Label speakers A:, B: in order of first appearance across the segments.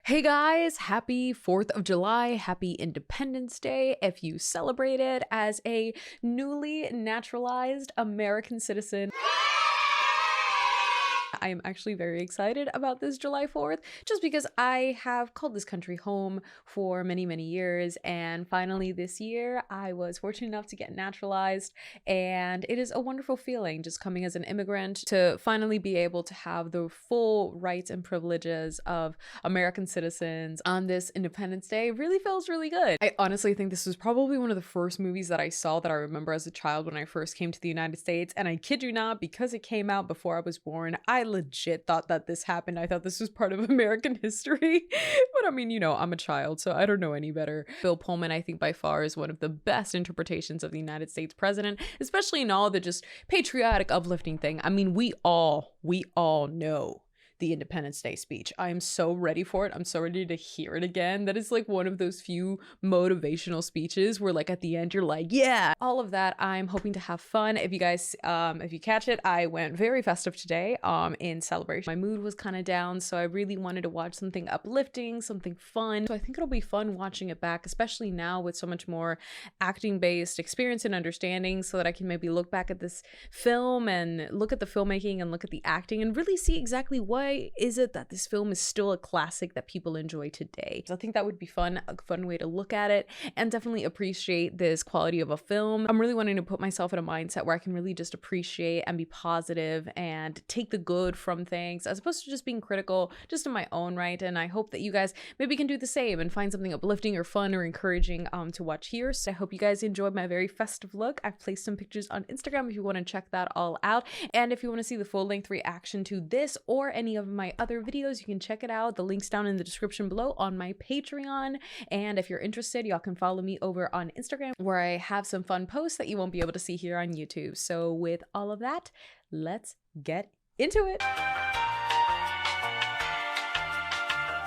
A: Hey guys, happy 4th of July, happy Independence Day if you celebrate it as a newly naturalized American citizen. I am actually very excited about this July 4th just because I have called this country home for many, many years. And finally, this year, I was fortunate enough to get naturalized. And it is a wonderful feeling just coming as an immigrant to finally be able to have the full rights and privileges of American citizens on this Independence Day. Really feels really good. I honestly think this was probably one of the first movies that I saw that I remember as a child when I first came to the United States. And I kid you not, because it came out before I was born, I legit thought that this happened. I thought this was part of American history. But I mean, I'm a child, so I don't know any better. Bill Pullman, I think by far is one of the best interpretations of the United States president, especially in all the just patriotic, uplifting thing. I mean, we all know the Independence Day speech. I am so ready for it. I'm so ready to hear it again. That is like one of those few motivational speeches where like at the end you're like, yeah, all of that. I'm hoping to have fun. If you guys, if you catch it, I went very festive today in celebration. My mood was kind of down, so I really wanted to watch something uplifting, something fun. So I think it'll be fun watching it back, especially now with so much more acting based experience and understanding, so that I can maybe look back at this film and look at the filmmaking and look at the acting and really see exactly why is it that this film is still a classic that people enjoy today. So I think that would be fun, a fun way to look at it and definitely appreciate this quality of a film. I'm really wanting to put myself in a mindset where I can really just appreciate and be positive and take the good from things as opposed to just being critical just in my own right. And I hope that you guys maybe can do the same and find something uplifting or fun or encouraging to watch here. So I hope you guys enjoyed my very festive look. I've placed some pictures on Instagram if you want to check that all out. And if you want to see the full length reaction to this or any of my other videos, you can check it out. The link's down in the description below on my Patreon. And if you're interested, y'all can follow me over on Instagram where I have some fun posts that you won't be able to see here on YouTube. So with all of that, let's get into it.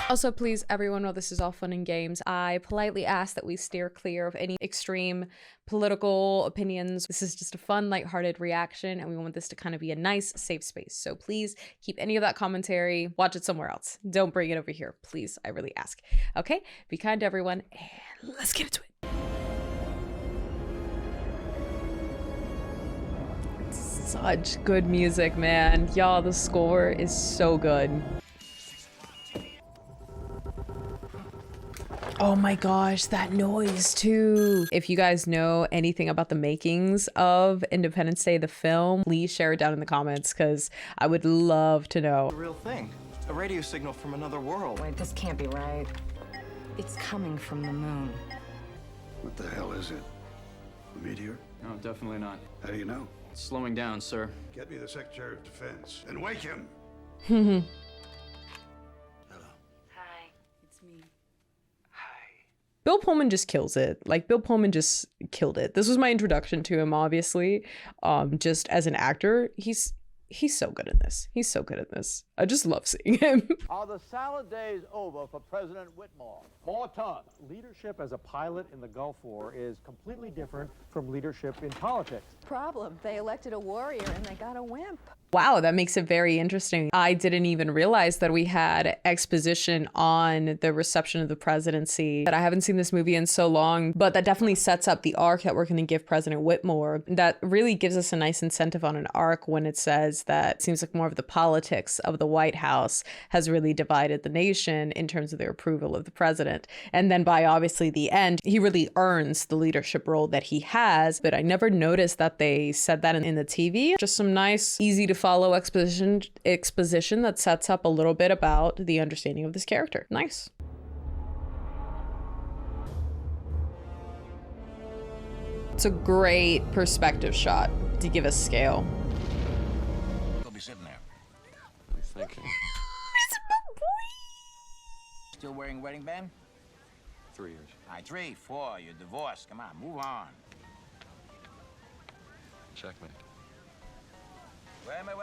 A: Also, please, everyone, while this is all fun and games, I politely ask that we steer clear of any extreme political opinions. This is just a fun, lighthearted reaction, and we want this to kind of be a nice, safe space. So please keep any of that commentary, watch it somewhere else. Don't bring it over here, please. I really ask. Okay? Be kind to everyone, and let's get into it. Such good music, man. Y'all, the score is so good. Oh my gosh, that noise too. If you guys know anything about the makings of Independence Day, the film, please share it down in the comments because I would love to know.
B: A real thing. A radio signal from another world.
C: Wait, this can't be right. It's coming from the moon.
D: What the hell is it? A meteor?
E: No, definitely not.
D: How do you know?
E: It's slowing down, sir.
D: Get me the Secretary of Defense and wake him.
C: Hi, it's me.
A: Bill Pullman just kills it. Like, Bill Pullman just killed it. This was my introduction to him, obviously. Just as an actor, he's so good in this. He's so good at this. I just love seeing him.
F: Are the salad days over for President Whitmore? More time. Leadership as a pilot in the Gulf War is completely different from leadership in politics.
G: Problem. They elected a warrior and they got a wimp.
A: Wow, that makes it very interesting. I didn't even realize that we had exposition on the reception of the presidency. That I haven't seen this movie in so long, but that definitely sets up the arc that we're going to give President Whitmore. That really gives us a nice incentive on an arc when it says that it seems like more of the politics of the White House has really divided the nation in terms of their approval of the president. And then by obviously the end, he really earns the leadership role that he has. But I never noticed that they said that in the TV. Just some nice, easy to follow exposition that sets up a little bit about the understanding of this character. Nice. It's a great perspective shot to give us scale.
H: You'll be sitting there.
E: Thank you.
H: Still wearing wedding band?
E: 3 years.
H: All right, 3, 4, you're divorced. Come on, move on.
E: Checkmate.
H: Wait a minute.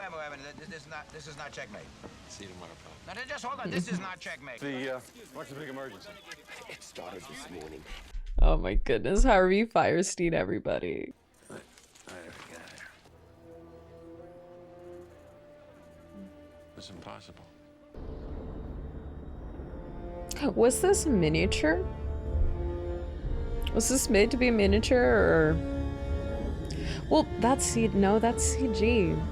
H: This is not checkmate.
E: See you tomorrow, pal.
H: No, just hold on. This is not checkmate.
F: What's the big emergency?
D: It started this morning.
A: Oh my goodness, Harvey Fierstein, everybody.
D: I got it.
E: It's impossible.
A: Was this miniature? Was this made to be a miniature or? Well, that's that's CG.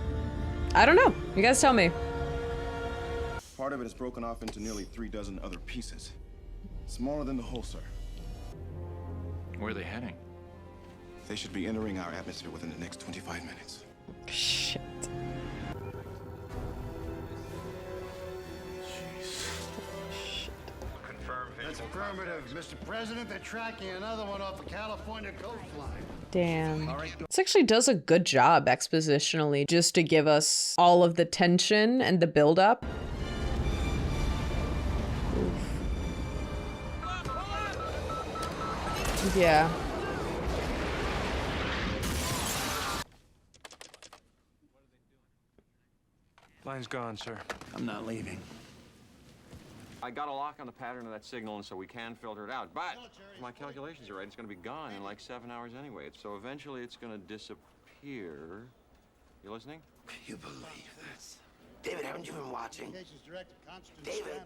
A: I don't know. You guys tell me.
I: Part of it is broken off into nearly 3 dozen other pieces. Smaller than the whole, sir.
E: Where are they heading?
I: They should be entering our atmosphere within the next 25 minutes.
A: Shit.
D: That's affirmative, Mr. President. They're tracking another one off the California coastline.
A: Damn. This actually does a good job expositionally, just to give us all of the tension and the build-up. Yeah.
B: Line's gone, sir.
D: I'm not leaving.
E: I got a lock on the pattern of that signal, and so we can filter it out. But if my calculations are right, it's going to be gone in like 7 hours anyway. So eventually it's going to disappear. You listening?
H: You believe this? David, haven't you been watching? David.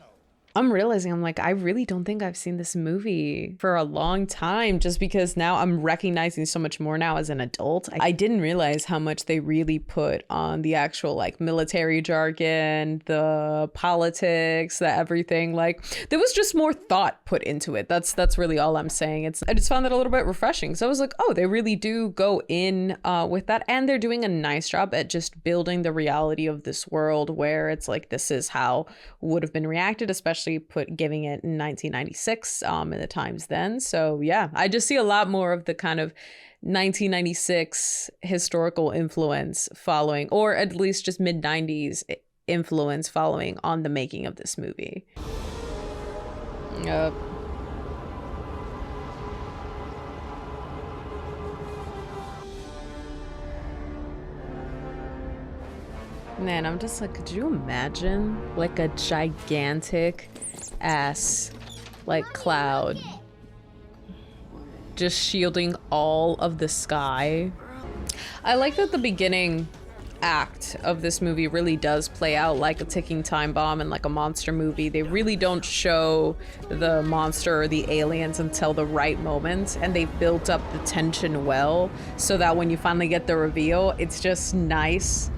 A: I'm realizing, I'm like, I really don't think I've seen this movie for a long time, just because now I'm recognizing so much more now as an adult. I didn't realize how much they really put on the actual like military jargon, the politics, the everything. Like there was just more thought put into it. That's really all I'm saying. I just found that a little bit refreshing. So I was like, oh, they really do go in with that. And they're doing a nice job at just building the reality of this world where it's like, this is how would have been reacted, especially giving it in 1996 in the times then. So yeah, I just see a lot more of the kind of 1996 historical influence following, or at least just mid-90s influence following on the making of this movie. Yep. Man, I'm just like, could you imagine like a gigantic ass like cloud just shielding all of the sky? I like that the beginning act of this movie really does play out like a ticking time bomb and like a monster movie. They really don't show the monster or the aliens until the right moment, and they've built up the tension well so that when you finally get the reveal, it's just nice.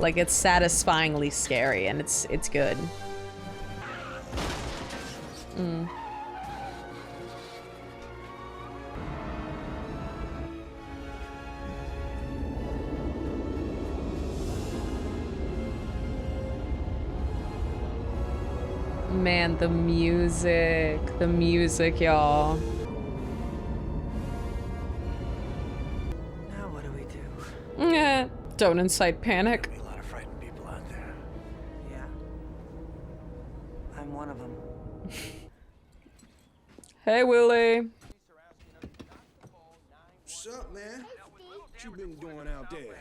A: Like it's satisfyingly scary, and it's good. Man, the music, y'all.
C: Now what do we do?
A: Don't incite panic.
D: A lot of frightened people out there.
C: Yeah. I'm one of them.
A: Hey, Willie.
I: What's up, man? What you been doing out there?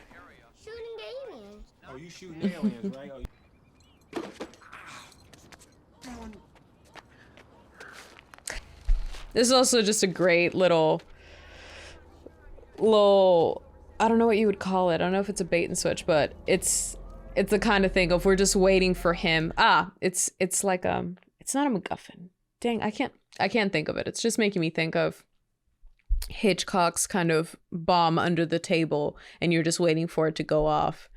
J: Shooting aliens.
I: Oh, you shooting aliens, right?
A: This is also just a great little, I don't know what you would call it. I don't know if it's a bait and switch, but it's the kind of thing of we're just waiting for him. It's like it's not a MacGuffin. Dang, I can't think of it. It's just making me think of Hitchcock's kind of bomb under the table, and you're just waiting for it to go off.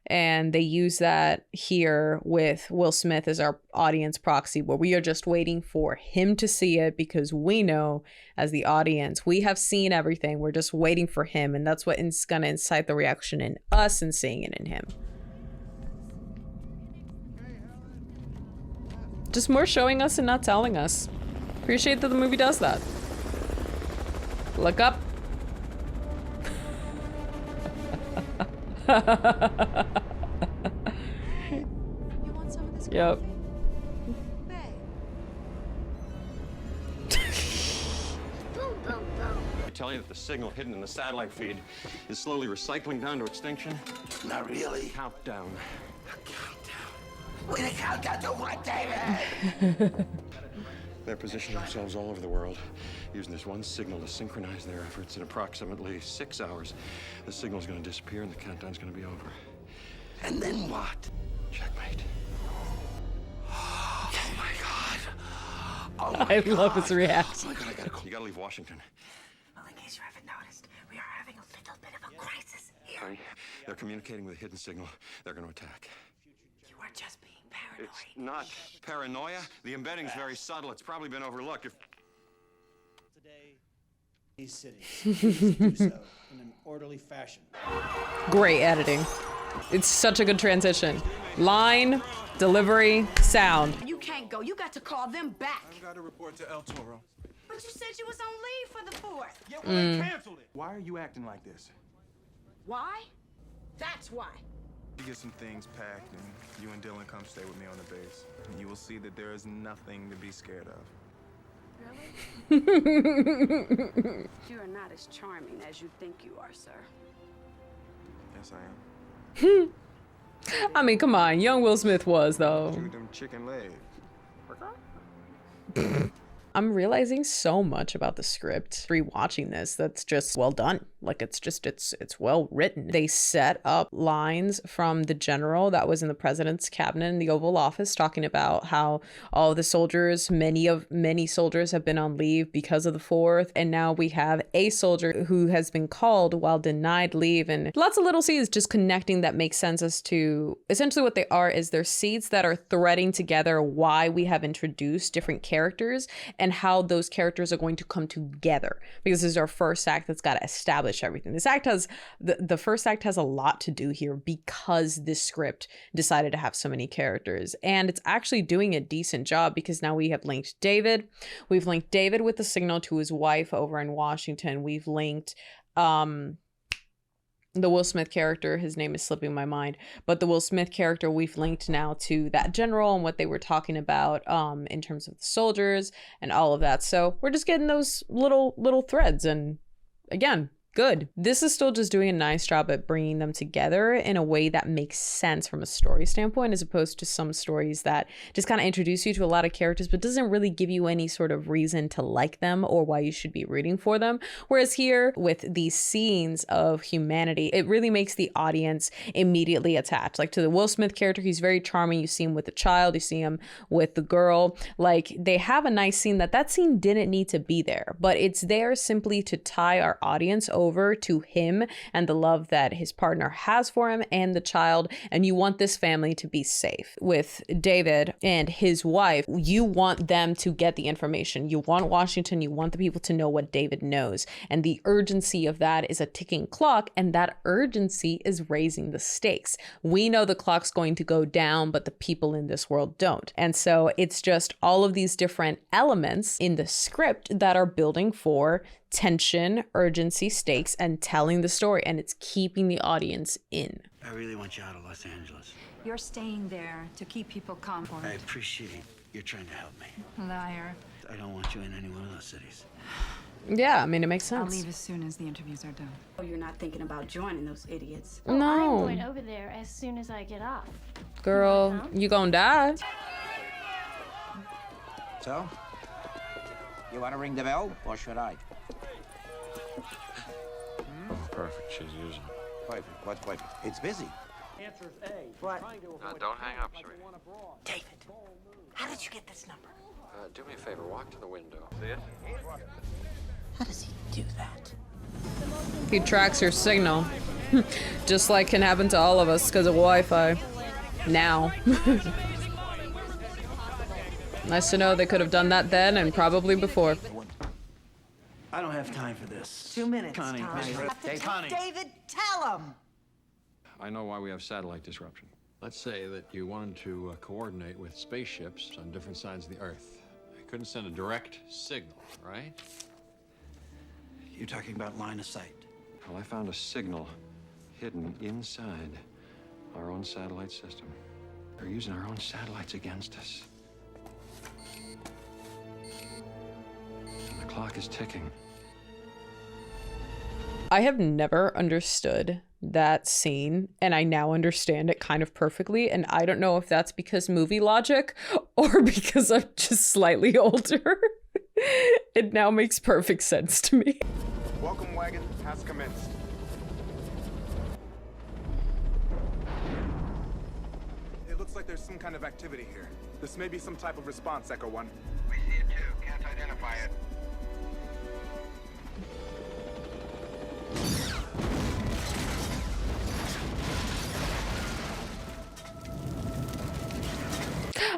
A: And they use that here with Will Smith as our audience proxy, where we are just waiting for him to see it, because we know as the audience, we have seen everything. We're just waiting for him. And that's what is going to incite the reaction in us and seeing it in him. Just more showing us and not telling us. Appreciate that the movie does that. Look up.
G: You want some of this
A: Yep.
G: coffee? Babe.
J: Boom, boom, boom.
E: I tell you that the signal hidden in the satellite feed is slowly recycling down to extinction.
H: Not really.
E: Countdown.
H: We're gonna count down to what, David?
E: They're positioning themselves all over the world, using this one signal to synchronize their efforts. In approximately 6 hours, the signal's gonna disappear and the countdown's gonna be over.
H: And then what?
E: Checkmate.
H: Oh my God.
A: I love his reaction.
E: Oh my God, I gotta call. You gotta leave Washington.
C: Well, in case you haven't noticed, we are having a little bit of a crisis here.
E: Honey, they're communicating with a hidden signal. They're gonna attack.
C: You are just being paranoid.
E: It's not paranoia. The embedding's very subtle. It's probably been overlooked.
K: Today, these cities please do so in an orderly fashion.
A: Great editing. It's such a good transition. Line, delivery, sound.
C: You can't go. You got to call them back.
I: I've got to report to El Toro.
C: But you said you was on leave for the 4th.
K: Yeah, well, they canceled it.
I: Why are you acting like this?
C: Why? That's why.
I: You get some things packed, and you and Dylan come stay with me on the base. And you will see that there is nothing to be scared of.
C: Really? You are not as charming as you think you are, sir.
I: Yes, I am.
A: I mean, come on. Young Will Smith was, though.
I: Shoot them chicken legs.
A: I'm realizing so much about the script rewatching this that's just well done. Like it's well written. They set up lines from the general that was in the president's cabinet in the Oval Office talking about how all the soldiers, many soldiers have been on leave because of the 4th, and now we have a soldier who has been called while denied leave, and lots of little seeds just connecting that make sense as to essentially what they are is they're seeds that are threading together why we have introduced different characters and how those characters are going to come together, because this is our first act that's got to establish everything. This act has the first act has a lot to do here because this script decided to have so many characters, and it's actually doing a decent job because now we have linked David. We've linked David with the signal to his wife over in Washington. We've linked the Will Smith character, his name is slipping my mind, but the Will Smith character we've linked now to that general and what they were talking about in terms of the soldiers and all of that. So we're just getting those little threads, and again, good. This is still just doing a nice job at bringing them together in a way that makes sense from a story standpoint, as opposed to some stories that just kind of introduce you to a lot of characters but doesn't really give you any sort of reason to like them or why you should be rooting for them. Whereas here, with these scenes of humanity, it really makes the audience immediately attached. Like to the Will Smith character, he's very charming. You see him with the child, you see him with the girl. Like they have a nice scene that scene didn't need to be there, but it's there simply to tie our audience over to him and the love that his partner has for him and the child, and you want this family to be safe. With David and his wife, you want them to get the information. You want Washington, you want the people to know what David knows, and the urgency of that is a ticking clock, and that urgency is raising the stakes. We know the clock's going to go down, but the people in this world don't. And so it's just all of these different elements in the script that are building for tension, urgency, stakes, and telling the story, and it's keeping the audience in.
K: I really want you out of Los Angeles.
C: You're staying there to keep people calm.
K: I appreciate you're trying to help me.
C: Liar.
K: I don't want you in any one of those cities.
A: Yeah, I mean, it makes
C: I'll
A: sense.
C: leave as soon as the interviews are done. Oh, you're not thinking about joining those idiots.
J: I'm
A: No,
J: going over there as soon as I get off.
A: girl, you gonna die.
H: So? You want to ring the bell, or should I?
E: Perfect. She's using it.
H: Wait, what's wait? It's busy.
F: Answer's A.
C: What?
E: Don't hang up, sweetie.
C: David, how did you get this number?
E: Do me a favor. Walk to the window. See it?
C: How does he do that?
A: He tracks your signal, just like can happen to all of us because of Wi-Fi. Now. Nice to know they could have done that then and probably before.
K: I don't have time for this.
C: 2 minutes,
K: Connie,
C: Tom.
K: please.
H: Connie.
C: David, tell him.
E: I know why we have satellite disruption. Let's say that you wanted to coordinate with spaceships on different sides of the Earth. I couldn't send a direct signal, right?
K: You're talking about line of sight.
E: Well, I found a signal hidden inside our own satellite system. They're using our own satellites against us. And the clock is ticking.
A: I have never understood that scene, and I now understand it kind of perfectly, and I don't know if that's because movie logic or because I'm just slightly older. It now makes perfect sense to me.
I: Welcome wagon has commenced. It looks like there's some kind of activity here. This may be some type of response, Echo 1.
H: We see it too.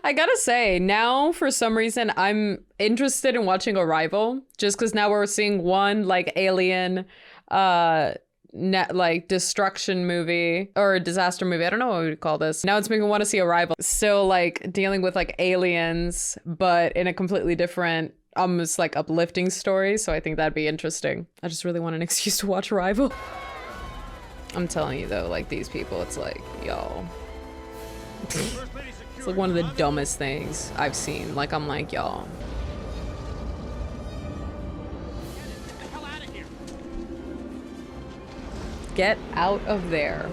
A: I gotta say, now for some reason I'm interested in watching Arrival, just because now we're seeing one like alien like destruction movie or disaster movie. I don't know what we would call this. Now it's making me want to see Arrival. Still like dealing with like aliens, but in a completely different, almost like uplifting story. So I think that'd be interesting. I just really want an excuse to watch Arrival. I'm telling you though, like these people, it's like, y'all. It's like one of the dumbest things I've seen. Like, I'm like, y'all. Get out of there.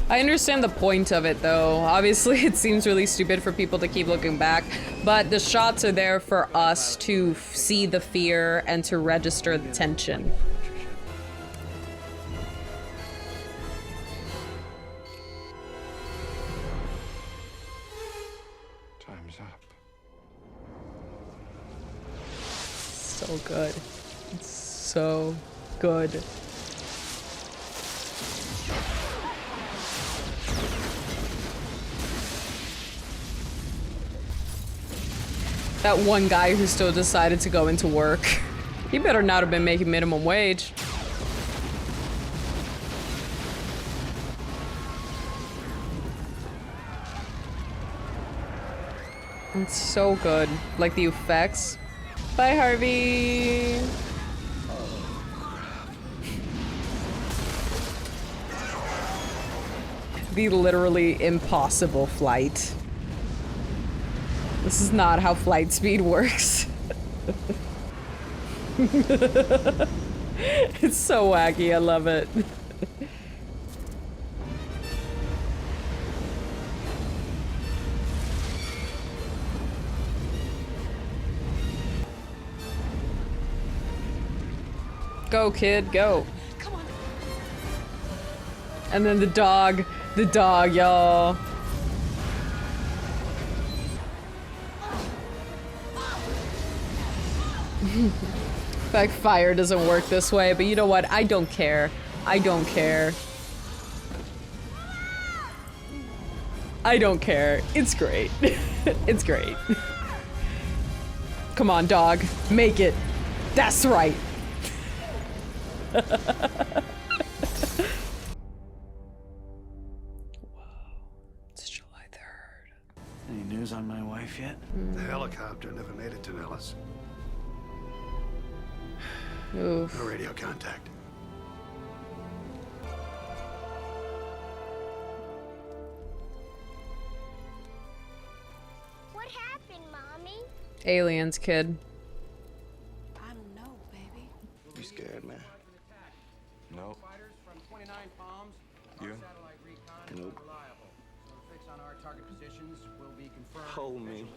A: I understand the point of it though. Obviously it seems really stupid for people to keep looking back, but the shots are there for us to see the fear and to register the tension.
B: Time's up.
A: So good. It's so good. That one guy who still decided to go into work. He better not have been making minimum wage. It's so good. Like the effects. Bye, Harvey. The literally impossible flight. This is not how flight speed works. It's so wacky, I love it. Go, kid, go.
G: Come on.
A: And then the dog, y'all. In fact, fire doesn't work this way, but you know what? I don't care. I don't care. I don't care. It's great. It's great. Come on, dog. Make it. That's right. Wow. It's July 3rd.
K: Any news on my wife yet?
D: The helicopter never made it to Nellis.
A: Oof.
D: No radio contact.
J: What happened, Mommy?
A: Aliens, kid.
G: I don't know, baby.
I: You scared, man? Nope. You? Nope.
H: Hold me.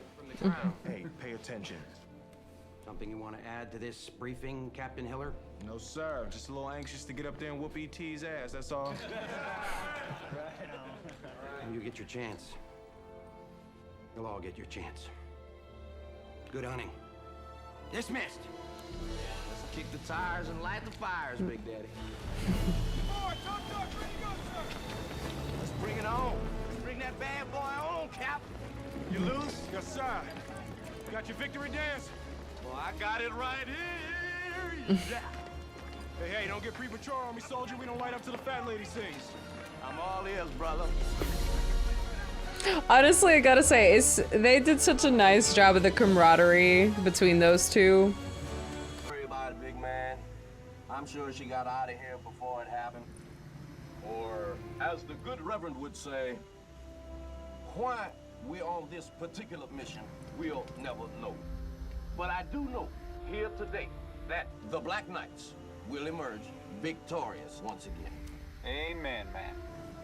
I: Hey, pay attention.
H: Something you want to add to this briefing, Captain Hiller?
I: No, sir. Just a little anxious to get up there and whoop E.T.'s ass, that's all.
H: When you get your chance, you'll all get your chance. Good hunting. Dismissed. Let's kick the tires and light the fires, Big Daddy. Let's bring it on. Let's bring that bad boy on, Cap.
B: You lose? Yes, sir. Got your victory dance?
H: Well, I got it right here. Yeah.
B: Hey, don't get premature on me, soldier. We don't light up till the fat lady sings.
H: I'm all ears, brother.
A: Honestly, I gotta say, they did such a nice job of the camaraderie between those two.
H: Don't worry about it, big man. I'm sure she got out of here before it happened. Or, as the good Reverend would say, why we're on this particular mission, we'll never know. But I do know here today that the Black Knights will emerge victorious once again.
B: Amen, man.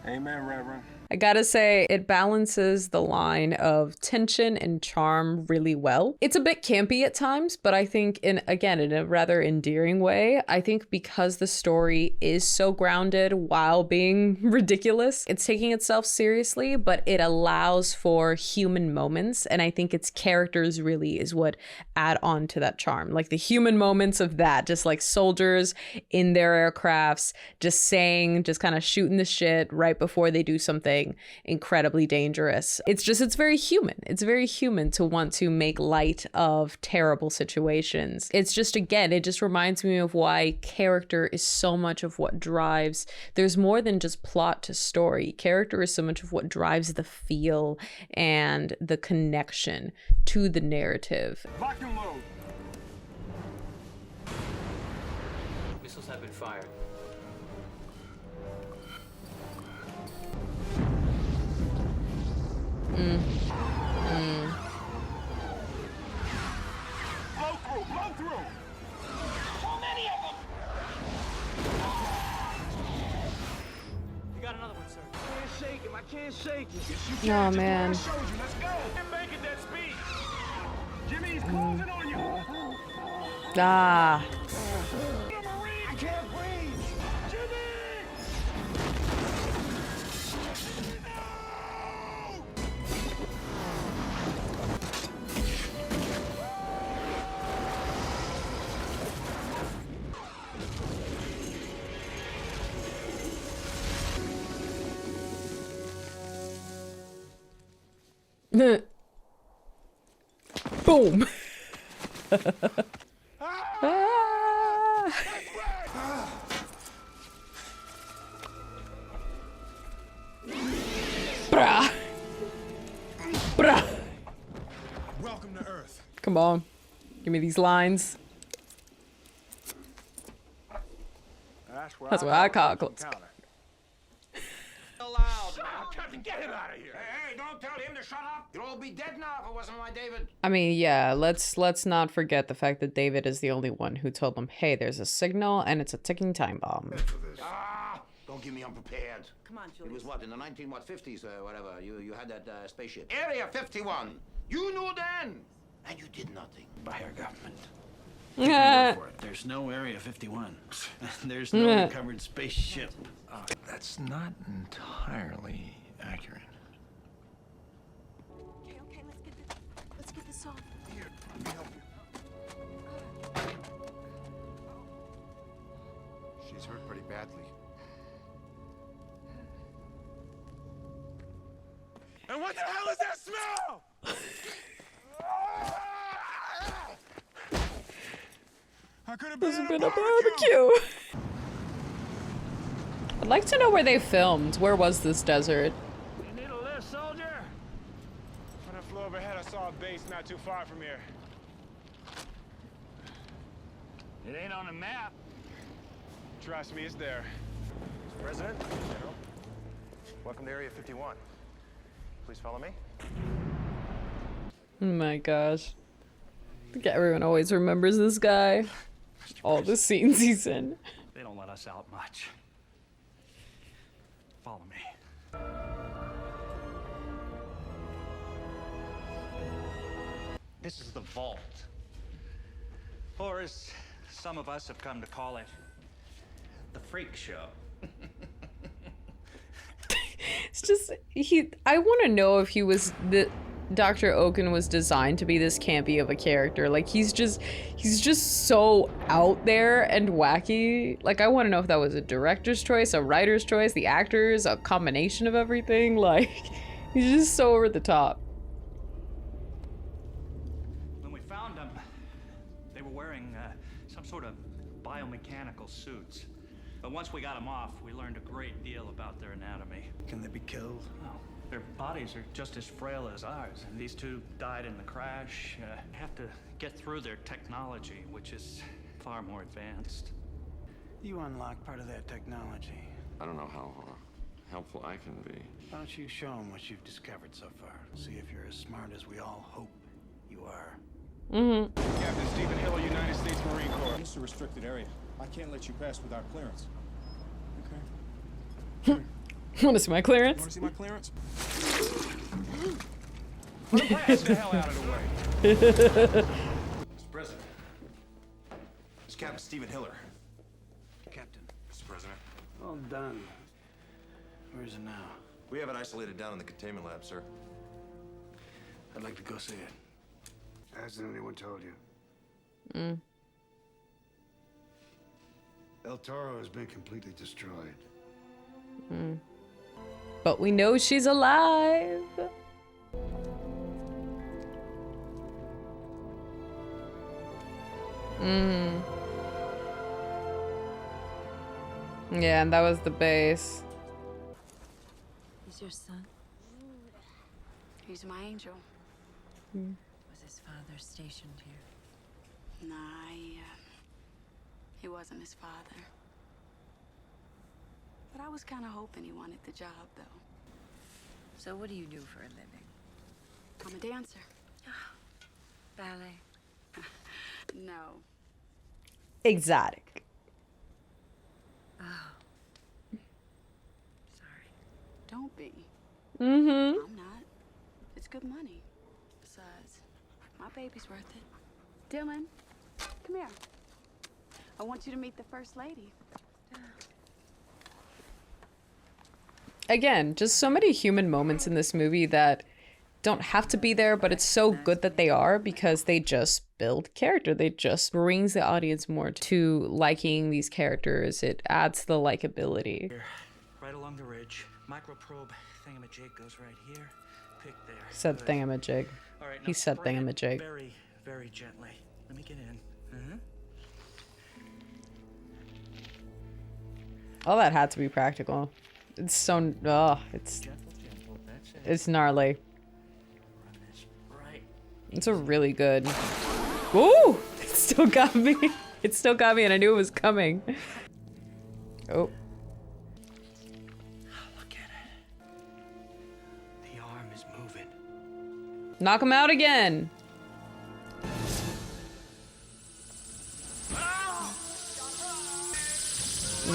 B: Amen, Reverend.
A: I gotta say, it balances the line of tension and charm really well. It's a bit campy at times, but I think in a rather endearing way. I think because the story is so grounded while being ridiculous, it's taking itself seriously, but it allows for human moments. And I think its characters really is what add on to that charm. Like the human moments of that, just like soldiers in their aircrafts, just kind of shooting the shit right before they do something. something incredibly dangerous. It's very human. It's very human to want to make light of terrible situations. It's just, again, it just reminds me of why character is so much of what drives. There's more than just plot to story. Character is so much of what drives the feel and the connection to the narrative.
B: Lock and load.
L: Missiles have been fired.
B: Blow through, blow through. So many of them.
L: You got another one, sir.
H: I can't shake him. I can't shake him.
B: Yes, you
A: Oh,
B: can. Just do what I
A: man.
B: showed you. Let's go. Get back at that speed. Jimmy, he's closing on you.
A: Ah.
B: I can't breathe. Jimmy!
A: Boom. Ah. Brah. Brah.
B: Welcome to Earth.
A: Come on. Give me these lines. That's what I call close.
H: Allowed now. Captain, get him out of here. Hey, don't tell him to shut up. You'll all be dead now if it wasn't my David.
A: I mean, yeah, let's not forget the fact that David is the only one who told them, hey, there's a signal and it's a ticking time bomb.
H: Ah, don't give me unprepared.
C: Come on,
H: It
C: Julius.
H: was what, in the 50s or whatever, you had that spaceship. Area 51. You knew then. And you did nothing.
K: By our government.
A: Yeah.
K: There's no Area 51. There's no recovered spaceship.
I: That's not entirely accurate.
G: Okay, let's get this off.
B: Here, let me help you.
D: She's hurt pretty badly.
B: And what the hell is that smell? I could have
A: This
B: been
A: has
B: at
A: been
B: a
A: a barbecue. I'd like to know where they filmed. Where was this desert?
B: You need a lift, soldier? When I flew overhead, I saw a base not too far from here. It ain't on the map. Trust me, it's there.
I: Mr. President, General, welcome to Area 51. Please follow me.
A: Oh my gosh. I think everyone always remembers this guy. All the scenes he's in.
L: They don't let us out much. Follow me. This is the vault. Or as some of us have come to call it, the freak show.
A: It's just I want to know if he was Dr. Oaken was designed to be this campy of a character. Like he's just so out there and wacky. Like I want to know if that was a director's choice, a writer's choice, the actors, a combination of everything. Like he's just so over the top.
L: When we found them, they were wearing some sort of biomechanical suits. But once we got them off, we learned a great deal about their anatomy.
K: Can they be killed?
L: No, their bodies are just as frail as ours. And these two died in the crash. Have to get through their technology, which is far more advanced.
K: You unlock part of that technology.
E: I don't know how helpful I can be.
K: Why don't you show them what you've discovered so far? See if you're as smart as we all hope you are.
A: Mm-hmm.
B: Captain Stephen Hill, United States Marine Corps. It's a restricted area. I can't let you pass without clearance. Okay.
A: Want to see my clearance?
B: Want to see my clearance? Pass the hell out of the way.
I: Mr. President, it's Captain Stephen Hiller.
K: Captain.
I: Mr. President,
K: Well done. Where is it now?
I: we have it isolated down in the containment lab, sir.
K: I'd like to go see it.
D: Hasn't anyone told you?
A: Mm.
D: El Toro has been completely destroyed.
A: Mm. But we know she's alive. Yeah, and that was the base.
G: He's your son?
C: He's my angel.
G: Was his father stationed here?
C: Nah, he wasn't his father. But I was kind of hoping he wanted the job, though.
G: So what do you do for a living?
C: I'm a dancer.
G: Ballet.
C: No.
A: Exotic.
G: Oh. Sorry.
C: Don't be.
A: Mm-hmm.
C: I'm not. It's good money. Besides, my baby's worth it. Dylan, come here. I want you to meet the First Lady.
A: Again, just so many human moments in this movie that don't have to be there, but it's so good that they are because they just build character. They just brings the audience more to liking these characters. It adds the likability.
L: Here, right along the ridge. Microprobe thingamajig goes right here. Pick there.
A: Said
L: Good.
A: thingamajig.
L: All right,
A: He
L: now
A: said
L: spray it
A: thingamajig.
L: Very, very gently. Let me get in.
A: All that had to be practical. It's so, it's
L: Gentle, gentle. That's it.
A: it's gnarly.
L: Run this right.
A: It's a really good. Ooh! It still got me. It still got me, and I knew it was coming. Oh.
L: Look at it. The arm is moving.
A: Knock him out again.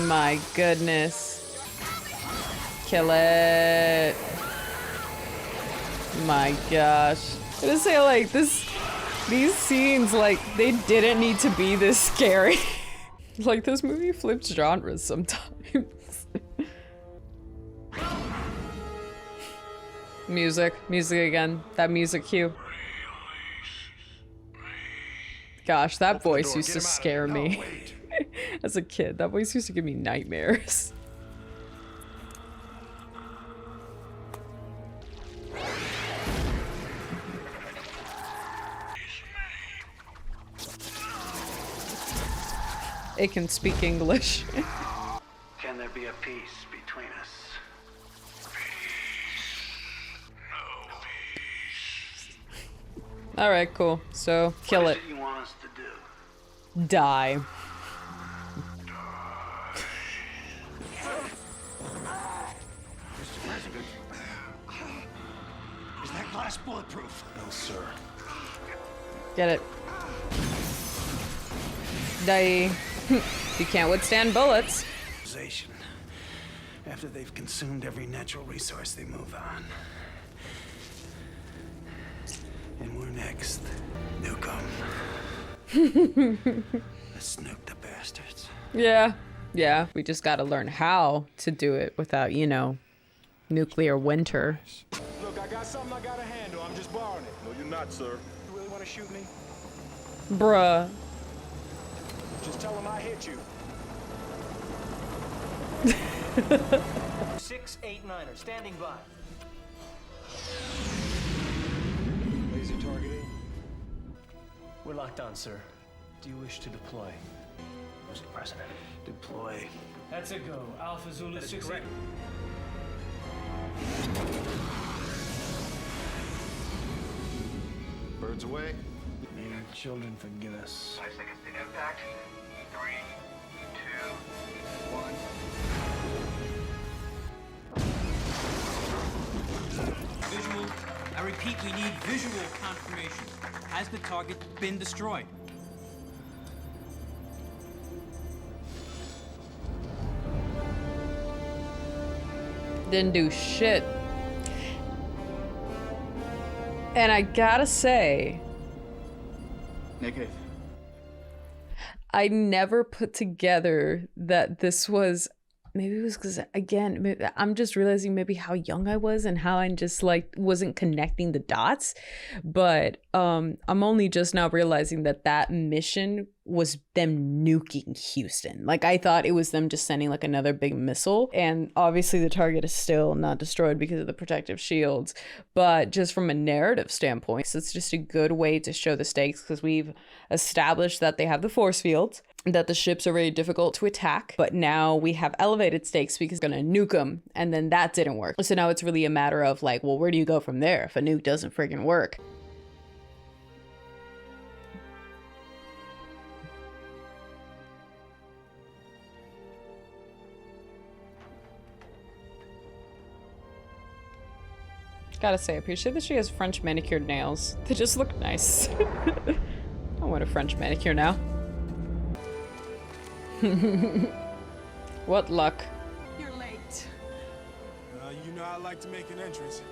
A: My goodness. Kill it. My gosh. I just say like these scenes, like, they didn't need to be this scary. Like, this movie flips genres sometimes. Music again. That music cue. Gosh, that voice used to scare me. As a kid, that voice used to give me nightmares. It can speak English.
K: Can there be a peace between us?
A: Alright, cool. So, kill it.
K: What is it you want us to do?
A: Die.
K: Mr. President, is that glass bulletproof? No, sir.
A: Get it. Die. You can't withstand bullets.
K: After they've consumed every natural resource, they move on. And we're next. Nuke 'em. Let's nuke the bastards.
A: Yeah. Yeah, we just gotta learn how to do it without, you know, nuclear winter.
B: Look, I got something I gotta handle. I'm just borrowing it.
H: No, you're not, sir.
B: You really want to shoot me?
A: Bruh.
B: Just tell him I hit you.
M: 689er, standing by.
B: Laser targeting.
M: We're locked on, sir. Do you wish to deploy?
K: Mr. President, deploy.
M: That's a go. Alpha Zulu 6. Correct.
D: Birds away.
K: May our children forgive us.
H: 5 seconds to impact. 3, 2, 1.
N: Visual. I repeat, we need visual confirmation. Has the target been destroyed?
A: Didn't do shit. And I gotta say,
K: Negative.
A: I never put together that this was, maybe it was because, again, maybe, I'm just realizing maybe how young I was and how I just like wasn't connecting the dots. But I'm only just now realizing that that mission was them nuking Houston. Like, I thought it was them just sending like another big missile, and obviously the target is still not destroyed because of the protective shields, but just from a narrative standpoint, so it's just a good way to show the stakes, because we've established that they have the force fields, that the ships are very difficult to attack, but now we have elevated stakes because we're gonna nuke them, and then that didn't work. So now it's really a matter of like, well, where do you go from there if a nuke doesn't freaking work? Gotta say, I appreciate that she has French manicured nails. They just look nice. I want a French manicure now. What luck.
C: You're late.
I: You know I like to make an entrance.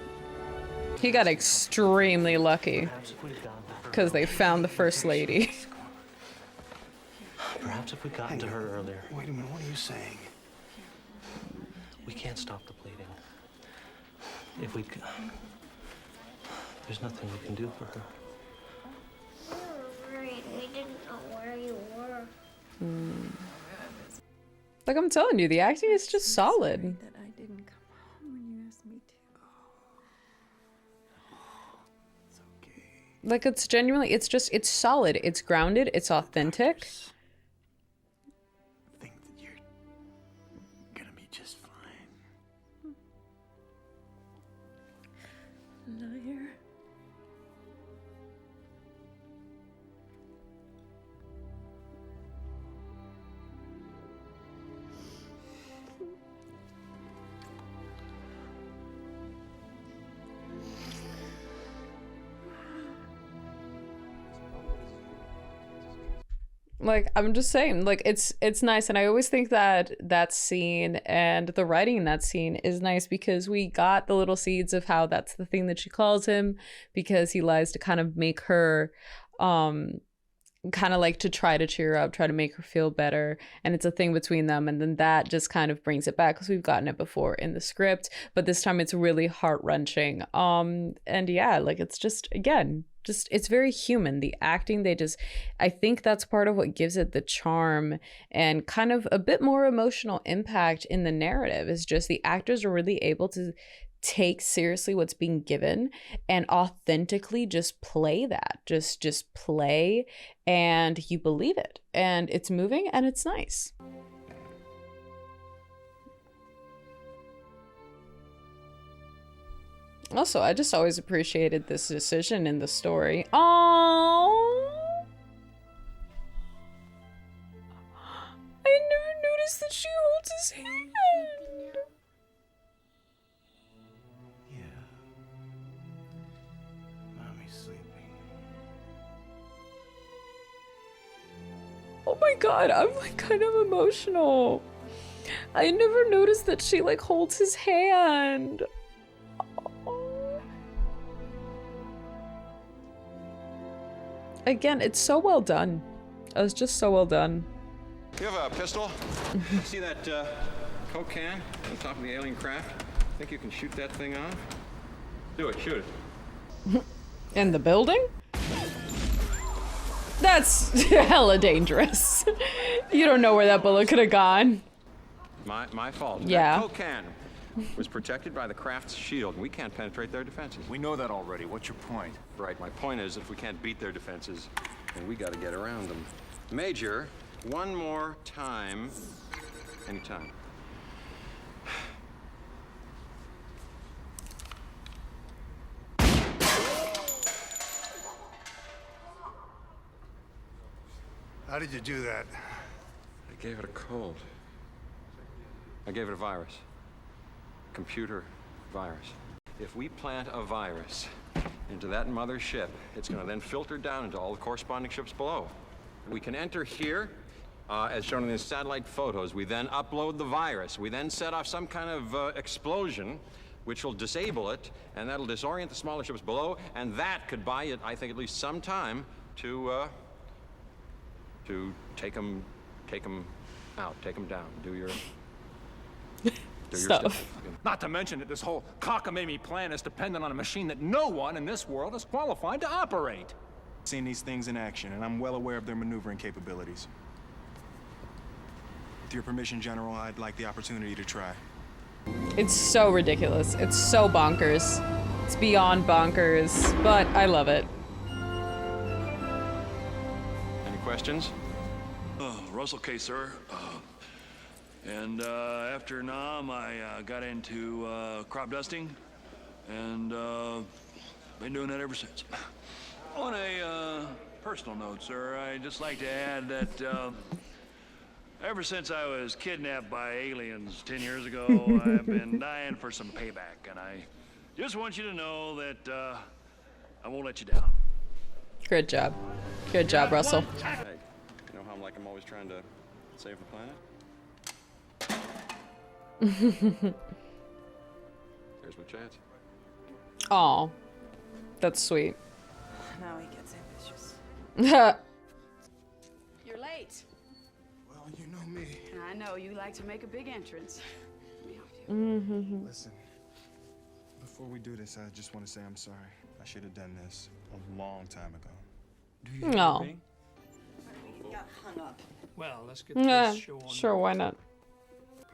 A: He got extremely lucky because they found the first lady.
M: Perhaps if we got to her earlier.
K: Wait a minute, what are you saying?
M: We can't stop the bleeding. If we there's nothing we can do for her.
J: We were worried. We didn't know where you were.
A: Like, I'm telling you, the acting is just solid.
C: That I didn't come home when you asked me to.
A: Like, it's genuinely, it's solid, it's grounded, it's authentic.
K: Think that you're gonna be just fine.
C: Liar.
A: Like, I'm just saying, like, it's nice, and I always think that that scene and the writing in that scene is nice because we got the little seeds of how that's the thing that she calls him, because he lies to kind of make her kind of like to try to cheer her up, try to make her feel better, and it's a thing between them, and then that just kind of brings it back because we've gotten it before in the script, but this time it's really heart-wrenching. And yeah, like, it's just, again, just, it's very human. The acting, I think that's part of what gives it the charm and kind of a bit more emotional impact in the narrative, is just the actors are really able to take seriously what's being given and authentically just play that, just play, and you believe it, and it's moving and it's nice. Also, I just always appreciated this decision in the story. Oh, I never noticed that she holds his hand.
K: Mommy's sleeping.
A: Oh my god, I'm like kind of emotional. I never noticed that she like holds his hand. Again, it's so well done. It was just so well done.
E: You have a pistol? See that Coke can on top of the alien craft? Think you can shoot that thing off? Do it, shoot it.
A: In the building? That's hella dangerous. You don't know where that bullet could have gone.
E: My fault.
A: Yeah.
E: That Coke can was protected by the craft's shield, and we can't penetrate their defenses.
I: We know that already. What's your point?
E: Right, my point is, if we can't beat their defenses, then we gotta get around them. Major, one more time. Anytime.
D: How did you do that?
E: I gave it a cold. I gave it a virus. Computer virus. If we plant a virus into that mother ship, it's going to then filter down into all the corresponding ships below. We can enter here, as shown in the satellite photos. We then upload the virus. We then set off some kind of explosion, which will disable it, and that'll disorient the smaller ships below, and that could buy it, I think, at least some time to take them out, take them down, do your
A: stuff.
H: Not to mention that this whole cockamamie plan is dependent on a machine that no one in this world is qualified to operate.
I: Seen these things in action, and I'm well aware of their maneuvering capabilities. With your permission, General, I'd like the opportunity to try.
A: It's so ridiculous. It's so bonkers. It's beyond bonkers, but I love it.
E: Any questions?
O: Russell K, sir. After Nam, I got into crop dusting, and been doing that ever since. On a personal note, sir, I'd just like to add that ever since I was kidnapped by aliens 10 years ago, I've been dying for some payback, and I just want you to know that I won't let you down.
A: Good job. Good job, Russell.
E: Hey, you know how I'm always trying to save the planet? Here's my chance.
A: Aw. That's sweet.
C: Now he gets ambitious. You're late.
I: Well, you know me.
C: I know you like to make a big entrance. Let me help you.
I: Listen, before we do this, I just want to say I'm sorry. I should have done this a long time ago.
A: No.
C: Got hung up.
N: Well, let's get
A: Yeah,
N: this show on.
A: sure, why not?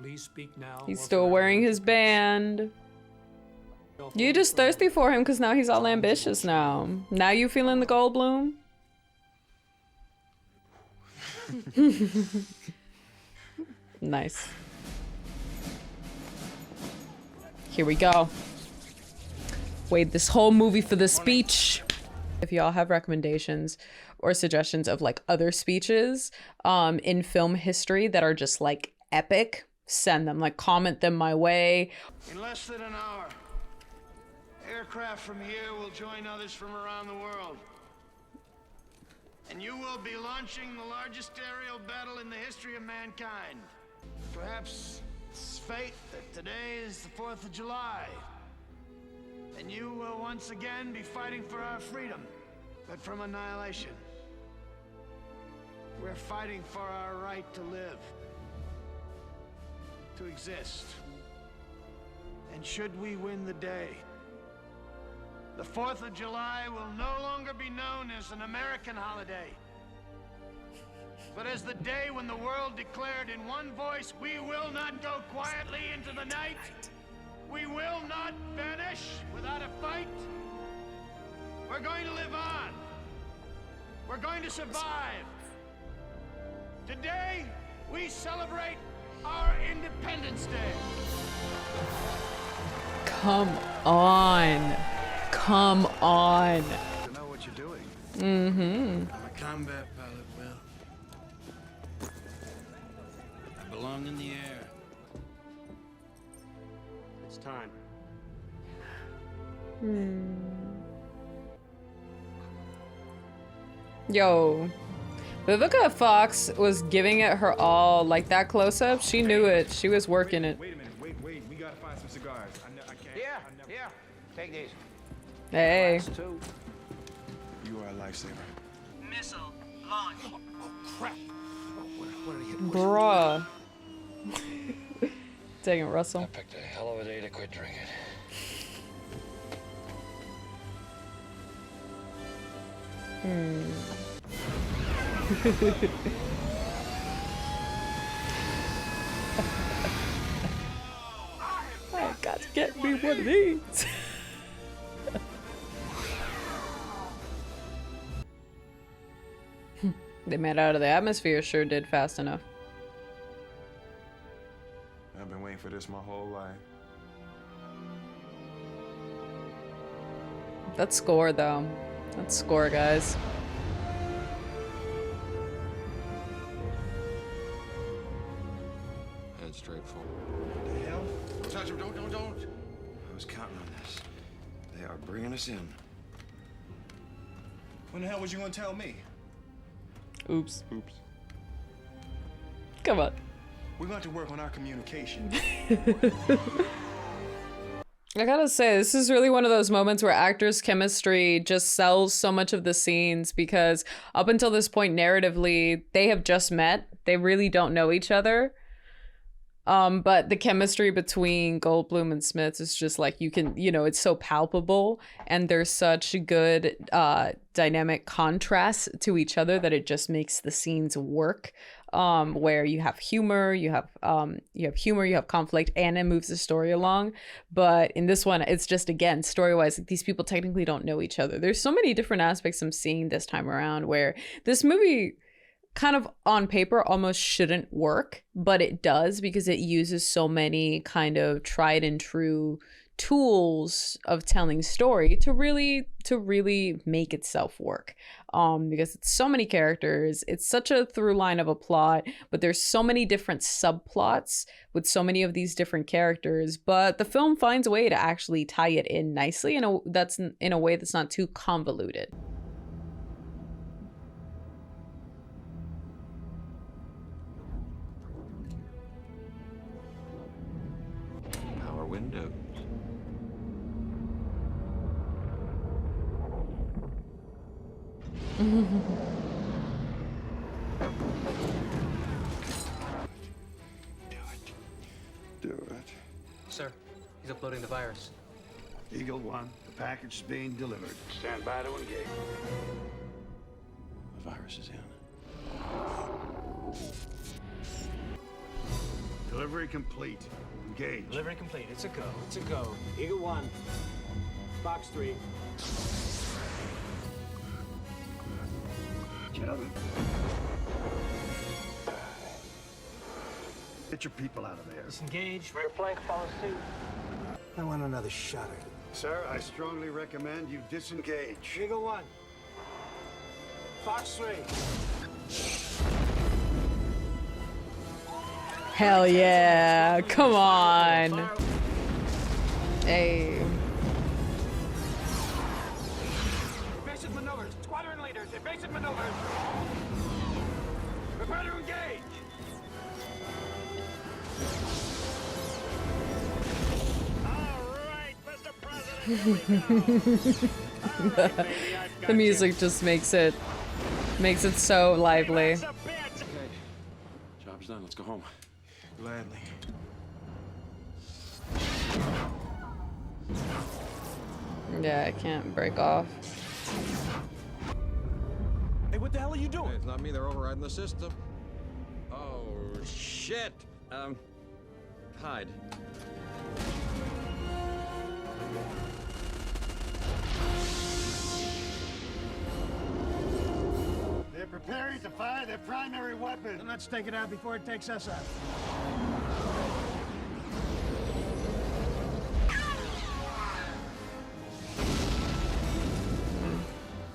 N: Please speak now.
A: He's
N: or
A: still
N: forever.
A: wearing his band. You just thirsty for him because now he's all ambitious now. Now you feeling the Goldblum? Nice. Here we go. Wait, this whole movie for the speech. If y'all have recommendations or suggestions of like other speeches in film history that are just like epic, send them, like comment them my way.
D: In less than an hour, aircraft from here will join others from around the world. And you will be launching the largest aerial battle in the history of mankind. Perhaps it's fate that today is the 4th of July. And you will once again be fighting for our freedom, but from annihilation. We're fighting for our right to live, to exist. And should we win the day, the 4th of July will no longer be known as an American holiday, but as the day when the world declared in one voice, we will not go quietly into the night. We will not vanish without a fight. We're going to live on. We're going to survive. Today, we celebrate our Independence Day.
A: Come on. Come on.
D: You know what you're doing.
A: Mm-hmm.
D: I'm a combat pilot, Will. I belong in the air.
K: It's time.
A: Yo. Vivica Fox was giving it her all, like that close-up. She knew it. She was working it.
I: Wait a minute, wait. We gotta find some cigars. I can't.
H: Yeah. Take these.
A: Hey.
I: You are a lifesaver.
N: Missile launch. Oh, crap.
H: What did he hit?
A: Bruh. Dang it, Russell.
H: Picked a hell of a day to quit drinking.
A: I got to get me one of these. They made out of the atmosphere sure did fast enough.
I: I've been waiting for this my whole life.
A: That score though. That score, guys.
E: Head straight forward.
D: What the hell?
E: Don't touch him, don't. I was counting on this. They are bringing us in.
I: When the hell was you gonna tell me?
A: Oops. Come on.
I: We're going to work on our communication.
A: I gotta say, this is really one of those moments where actors' chemistry just sells so much of the scenes, because up until this point, narratively, they have just met. They really don't know each other. But the chemistry between Goldblum and Smith is just like, you can, it's so palpable, and there's such good dynamic contrast to each other that it just makes the scenes work. Where you have humor, you have conflict, and it moves the story along. But in this one, it's just, again, story-wise, like, these people technically don't know each other. There's so many different aspects I'm seeing this time around where this movie kind of on paper almost shouldn't work, but it does, because it uses so many kind of tried and true tools of telling story to really make itself work. Because it's so many characters, it's such a through line of a plot, but there's so many different subplots with so many of these different characters, but the film finds a way to actually tie it in nicely in a way that's not too convoluted.
E: Power windows.
D: Do it.
M: Sir, he's uploading the virus.
D: Eagle 1, the package is being delivered. Stand by to engage.
E: The virus is in.
D: Delivery complete. Engage.
K: Delivery complete. It's a go. It's a go. Eagle 1. Fox 3.
D: Get your people out of there.
K: Disengage. Rear flank follows suit.
D: I want another shot at it. Sir, I strongly recommend you disengage.
K: Eagle 1. Fox 3.
A: Hell yeah, come on. Hey.
B: Evasive maneuvers. Squadron leaders. Evasive maneuvers. Prepare to engage.
A: The music just makes it so lively.
E: Okay, job's done. Let's go home.
I: Gladly.
A: Yeah, I can't break off.
E: Hey, what the hell are you doing? Hey, it's not me. They're overriding the system. Oh, shit. Hide.
D: They're preparing to fire their primary weapon.
K: Then let's take it out before it takes us out.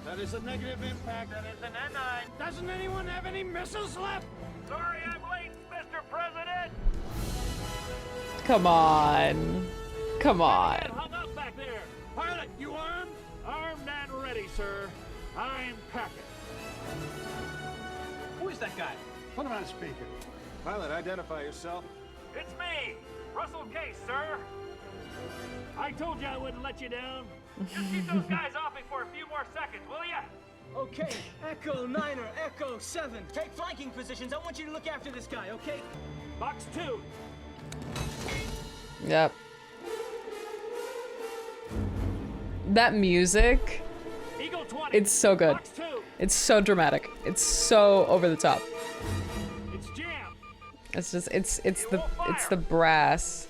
B: That is a negative impact. That is an N9. Doesn't anyone have any missiles left? Sorry I'm late, Mr. President.
A: Come on. Come on.
B: Hung up back there. Pilot, you armed? Armed and ready, sir. I'm packing.
K: Who is that guy?
D: Put him on speaker.
B: Pilot, identify yourself. It's me, Russell Case, sir. I told you I wouldn't let you down. Just keep those guys off me for a few more seconds, will ya?
N: Okay, Echo 9er, Echo 7. Take flanking positions. I want you to look after this guy, okay?
B: Box 2.
A: Yep. That music,
B: Eagle 20.
A: it's so good.
B: Box 2.
A: It's so dramatic. It's so over the top.
B: It's jammed.
A: It's just it's the brass.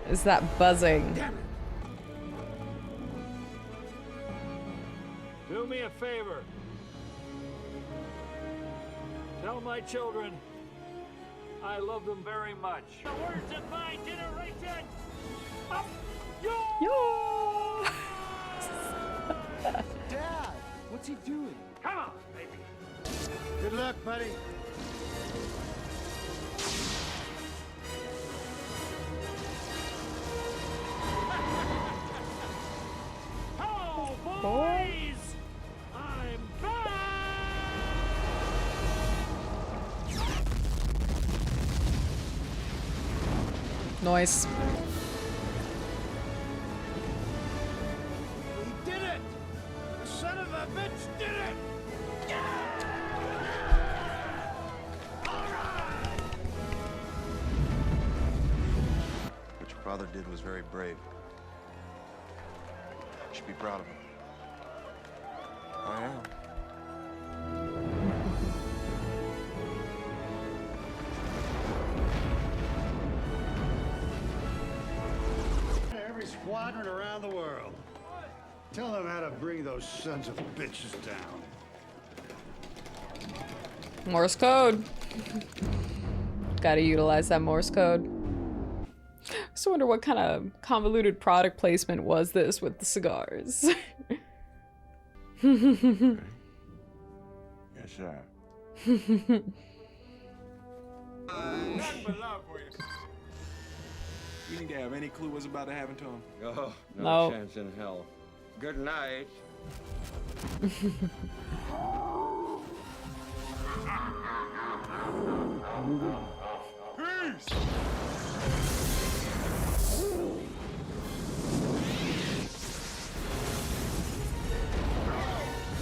A: It's that buzzing.
B: Damn it. Do me a favor. Tell my children I love them very much. The words of my generation. Up
A: Yo!
D: Dad, what's he doing?
B: Come on, baby.
D: Good luck, buddy.
B: Hello, boys. I'm back.
A: Noise.
B: We did it. The son of a bitch did it. All right.
I: father did was very brave. You should be proud of him. I am.
D: Every squadron around the world. Tell them how to bring those sons of bitches down.
A: Morse code. Gotta utilize that Morse code. I just wonder what kind of convoluted product placement was this with the cigars.
I: Yes, sir.
E: Nothing but love for you.
I: You didn't have any clue what's about to happen to him?
E: Oh,
A: No.
E: chance in hell. Good night.
I: Peace!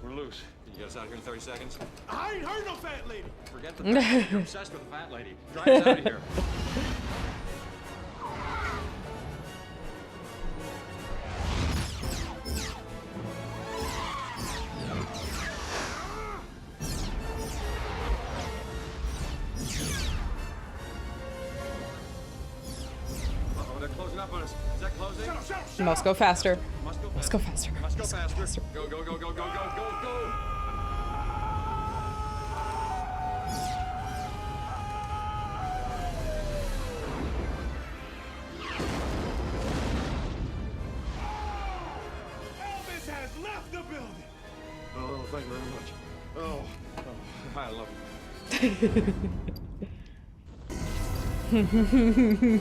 E: We're loose. Can you get us out of here in 30 seconds?
D: I ain't heard no fat lady.
E: Forget the fat lady. You're obsessed with the fat lady. Drive us out of here. Uh-oh, they're closing up on us. Is that closing? Shut up, shut up, shut
A: Must go faster.
E: Must go
A: Must go faster.
E: Must go faster. Go, go, go, go, go, go, go, go.
D: Elvis has left the building.
E: Oh, thank you very much. Oh, I love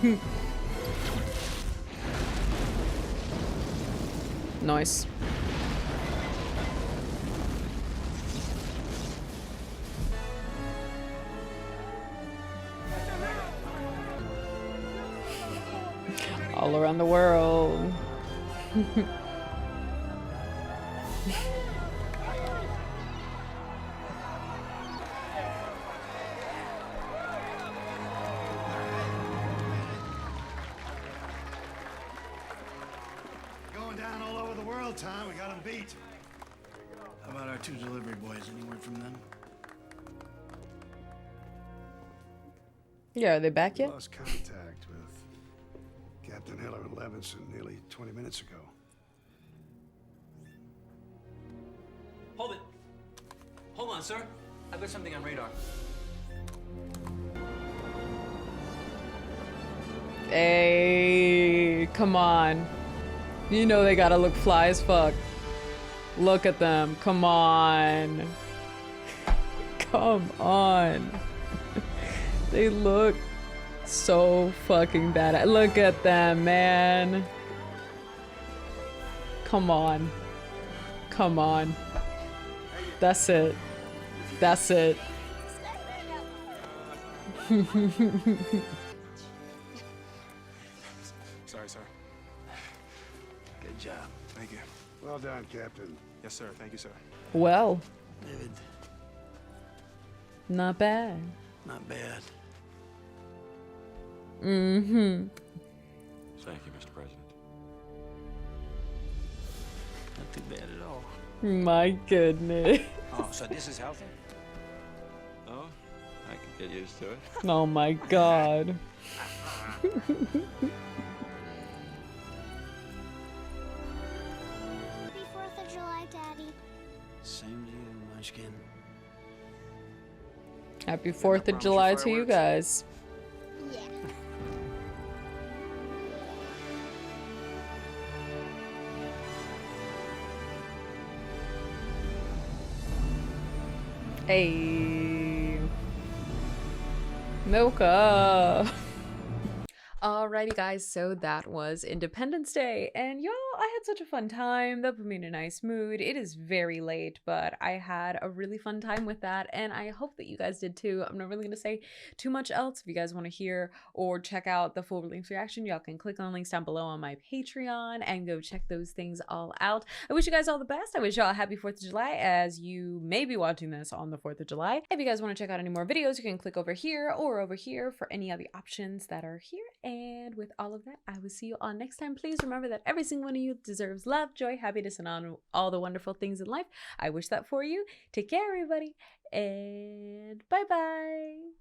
E: you.
A: Nice. All around the world.
D: Going down all over the world, Tom. We got them beat. How about our two delivery boys? Any word from them?
A: Yeah, are they back yet?
D: Lost contact with Captain Hiller and Levinson nearly 20 minutes ago.
N: Hold it. Hold on, sir. I've got something on radar.
A: Hey, come on. You know they gotta look fly as fuck. Look at them. Come on. Come on. They look so fucking bad. Look at them, man. Come on. Come on. That's it. That's it.
I: Sorry, sir.
D: Good job.
I: Thank you.
D: Well done, Captain.
I: Yes, sir. Thank you, sir.
A: Well,
K: David,
A: not bad.
K: not bad.
A: Mm-hmm.
E: Thank you, Mr. President.
K: Not too bad at all.
A: My goodness.
N: Oh, so this is healthy?
E: Oh, I can get used to it.
A: Oh my god.
J: Happy 4th of July, Daddy.
K: Same to you, Munchkin.
A: Happy 4th of July to you guys.
J: Yeah.
A: Hey. Milka. Alrighty guys, so that was Independence Day, and y'all, I had such a fun time. That put me in a nice mood. It is very late, but I had a really fun time with that, and I hope that you guys did too. I'm not really going to say too much else. If you guys want to hear or check out the full length reaction, y'all can click on links down below on my Patreon and go check those things all out. I wish you guys all the best. I wish y'all a happy 4th of July, as you may be watching this on the 4th of July. If you guys want to check out any more videos, you can click over here or over here for any of the options that are here. And with all of that, I will see you all next time. Please remember that every single one of you deserves love, joy, happiness, and all the wonderful things in life. I wish that for you. Take care, everybody, and bye-bye.